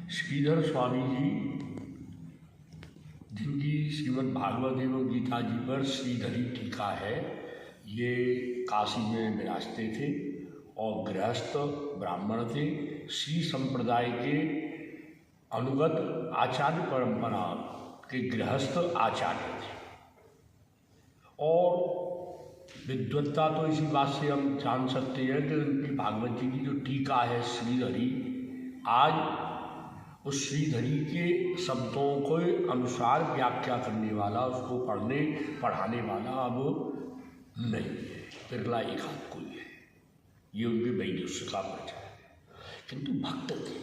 श्रीधर स्वामी जी, जिनकी श्रीमद् भागवत एवं गीता जी पर श्रीधरी टीका है, ये काशी में विराजते थे और गृहस्थ ब्राह्मण थे। श्री संप्रदाय के अनुगत आचार्य परंपरा के गृहस्थ आचार्य थे। और विद्वत्ता तो इसी बात से हम जान सकते हैं कि उनकी भागवत जी की जो टीका है श्रीधरी, आज उस श्रीधरी के शब्दों के अनुसार व्याख्या करने वाला, उसको पढ़ाने वाला अब नहीं है, बिरला एक हाथ कोई है। ये उनके वैदुष्य का परिचय है, किंतु भक्त थे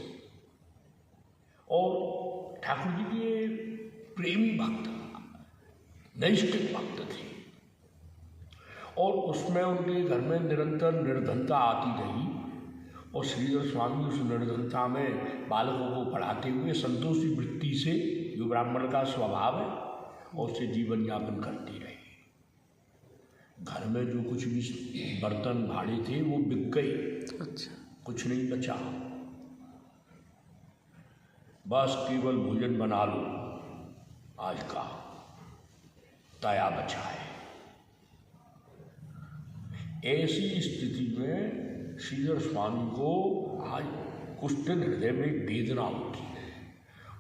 और ठाकुर जी के प्रेमी भक्त, नैष्ठिक भक्त थे। और उसमें उनके घर में निरंतर निर्धनता आती रही और श्रीधर स्वामी उस निर्धनता में बालकों को पढ़ाते हुए संतोषी वृत्ति से, जो ब्राह्मण का स्वभाव है, और उससे जीवन यापन करती रही। घर में जो कुछ भी बर्तन भाड़े थे वो बिक गए। अच्छा। कुछ नहीं बचा, बस केवल भोजन बना लो आज का, तया बचा है। ऐसी स्थिति में श्रीधर स्वामी को आज कुछ दिन हृदय में वेदना होती है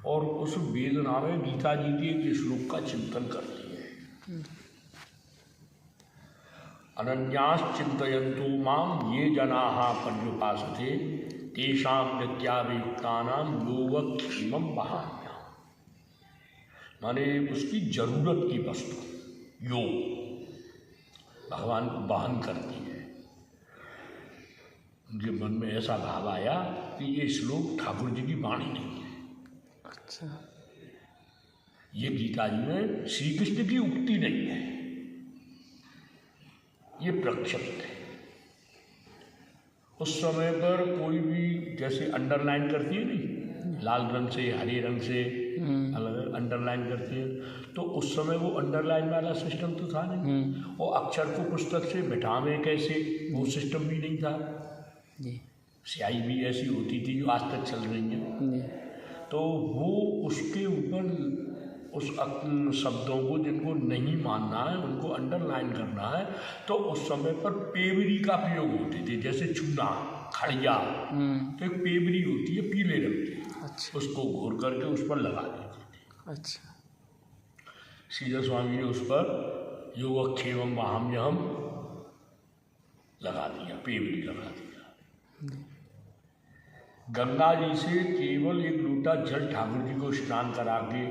और उस वेदना में गीता जी के एक श्लोक का चिंतन करती है। अनन्यास चिंतयन्तु माम ये जनाः पर्युपासते तेषां नित्याभियुक्तानां योगक्षेमं वहाम्यहम्। माने उसकी जरूरत की वस्तु योग भगवान को वहन करती है। उनके मन में ऐसा भाव आया कि ये श्लोक ठाकुर जी की वाणी नहीं है। अच्छा। ये गीता जी में श्री कृष्ण की उक्ति नहीं है, ये प्रक्षिप्त है। उस समय पर कोई भी जैसे अंडरलाइन करती है नहीं, लाल रंग से हरे रंग से अलग अंडरलाइन करती है, तो उस समय वो अंडरलाइन वाला सिस्टम तो था नहीं, और अक्षर को पुस्तक से मिटावे कैसे, वो सिस्टम भी नहीं था। स्याही भी ऐसी होती थी जो आज तक चल रही है। तो वो उसके ऊपर उस शब्दों को जिनको नहीं मानना है, उनको अंडरलाइन करना है, तो उस समय पर पेवरी का प्रयोग होते थे। जैसे चूना, खड़िया, तो एक पेवरी होती है पीले रंग की। अच्छा। उसको घोर करके उस पर लगा देते थे। अच्छा। श्रीधर स्वामी ने उस पर योगक्षेमं वहाम्यहम् लगा दिया, पेवरी लगा दिया। गंगा जी से केवल एक लोटा जल ठाकुर जी को स्नान करा के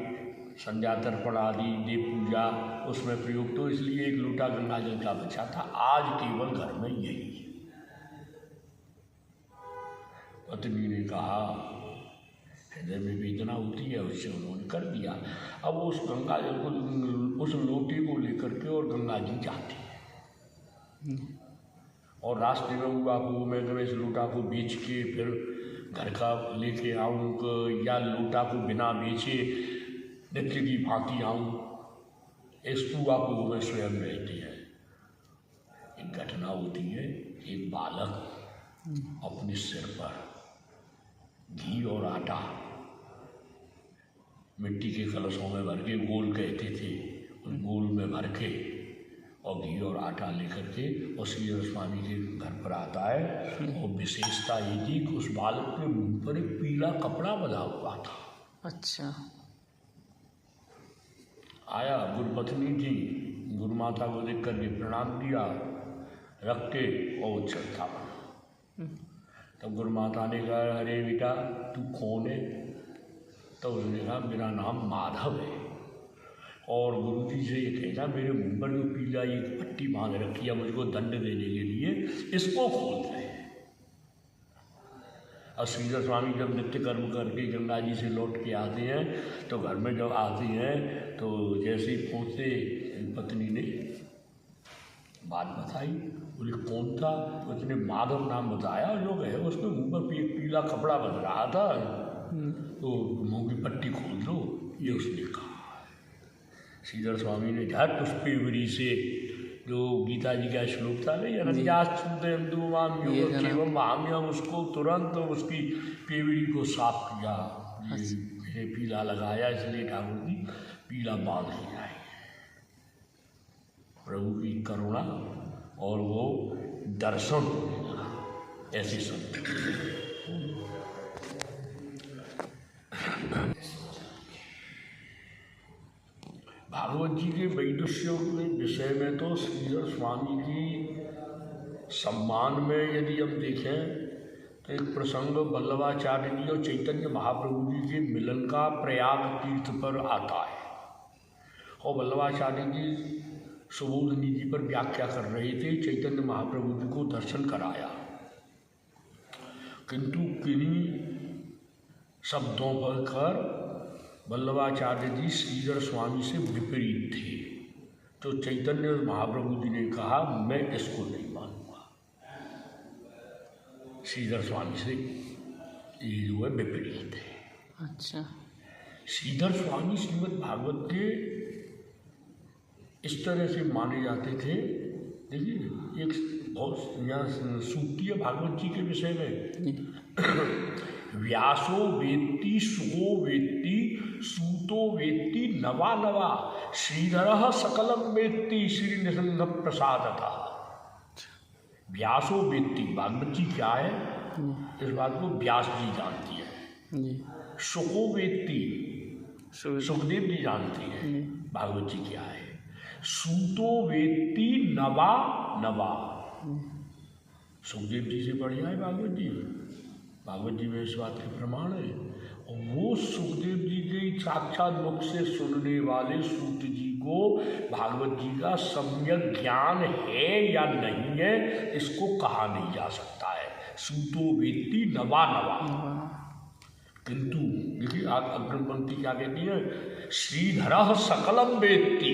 संध्या तर्पण आदि देव पूजा उसमें प्रयोग, तो इसलिए एक लोटा गंगा जल का बचा था। आज केवल घर में यही। पत्नी ने कहा, हृदय में वेदना होती है, उससे उन्होंने कर दिया। अब उस गंगा जल को, उस लोटे को लेकर के और गंगा जी जाती है और रास्ते में हुआ को मैं तो इस लोटा को बेच के फिर घर का लेके आऊँ या लोटा को बिना बेचे नित्य की भांति आऊँ, इस हुआ को मैं स्वयं रहती है। एक घटना होती है, एक बालक अपने सिर पर घी और आटा मिट्टी के कलशों में भर के, गोल कहते थे, उस गोल में भर के और घी और आटा लेकर के और श्रीधर स्वामी के घर पर आता है। और विशेषता ये थी कि उस बालक के मुंह पर एक पीला कपड़ा बंधा हुआ था। अच्छा। आया, गुरुपत्नी थी, गुरु माता को देख करके प्रणाम किया, रख के और चलता बना। तब गुरु माता ने कहा, अरे बेटा तू कौन है? तो उसने कहा, मेरा नाम माधव है। और गुरु जी से ये कहना, मेरे मुंह पर जो पीला ये पट्टी बांध रखी है मुझको दंड देने के लिए, इसको खोल दे। और श्रीधर स्वामी जब नित्य कर्म करके गंगा जी से लौट के आते हैं, तो घर में जब आते हैं तो जैसे ही पहुँचते, पत्नी ने बात बताई, बोले कौन था? तो उसने माधव नाम बताया, जो है उसके मुँह पर पीला कपड़ा बंध रहा था, तो मुँह की पट्टी खोल दो, ये उसने कहा। श्रीधर स्वामी ने झट उस पेवरी से, जो गीता जी का श्लोक था नहीं, अनन्याश्चिन्तयन्तु मां योगक्षेमं वहाम्यहम्, उसको तुरंत उसकी पेवरी को साफ किया, ये पीला लगाया इसलिए ठाकुर जी पीला बांध लिया है। प्रभु की करुणा और वो दर्शन होने लगा, ऐसे सुनते। भागवत जी के वैदुष्य के विषय में तो श्रीधर स्वामी की सम्मान में यदि हम देखें तो एक प्रसंग वल्लभाचार्य जी और चैतन्य महाप्रभु जी के मिलन का प्रयाग तीर्थ पर आता है और वल्लभाचार्य जी सुबोधनी जी पर व्याख्या कर रहे थे। चैतन्य महाप्रभु जी को दर्शन कराया, किंतु किन्हीं शब्दों पर कर वल्लभाचार्य जी श्रीधर स्वामी से विपरीत थे। तो चैतन्य महाप्रभु जी ने कहा मैं इसको नहीं मानूंगा, श्रीधर स्वामी से ये जो है विपरीत है। अच्छा। श्रीधर स्वामी श्रीमद् भागवत के इस तरह से माने जाते थे। देखिए एक बहुत यहाँ सूक्ति है भागवत जी के विषय में। व्यासो वेत्ति सुगो वेत्ति सूतो वेत्ति नवा नवा श्रीधर सकलम वेत्ति श्री निसंग प्रसादतः। व्यासो वेत्ति भागवत जी क्या है इस बात को व्यास जी जानती है। सुगो वेत्ति सुखदेव जी जानती है भागवत जी क्या है। सूतो वेत्ति नवा नवा, सुखदेव जी से बढ़िया है भागवत जी। भागवत जी में इस बात के प्रमाण है। और वो सुखदेव जी के साक्षात मुख से सुनने वाले सूत जी को भागवत जी का सम्यक ज्ञान है या नहीं है इसको कहा नहीं जा सकता है। सूतो वेत्ति नवा नवा। किंतु देखिए आप अग्रिम पंक्ति क्या कहती है, श्रीधर सकलम वेत्ति।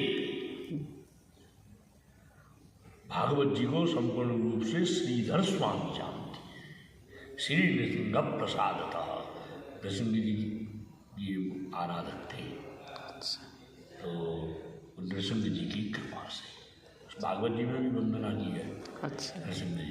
भागवत जी को संपूर्ण रूप से श्रीधर स्वामी जानते हैं, श्री नृसिंह प्रसादतः। नृसिंह जी ये आराधक थे, तो नृसिंह जी की कृपा से भागवत जी में भी वंदना की है। अच्छा। नृसिंह जी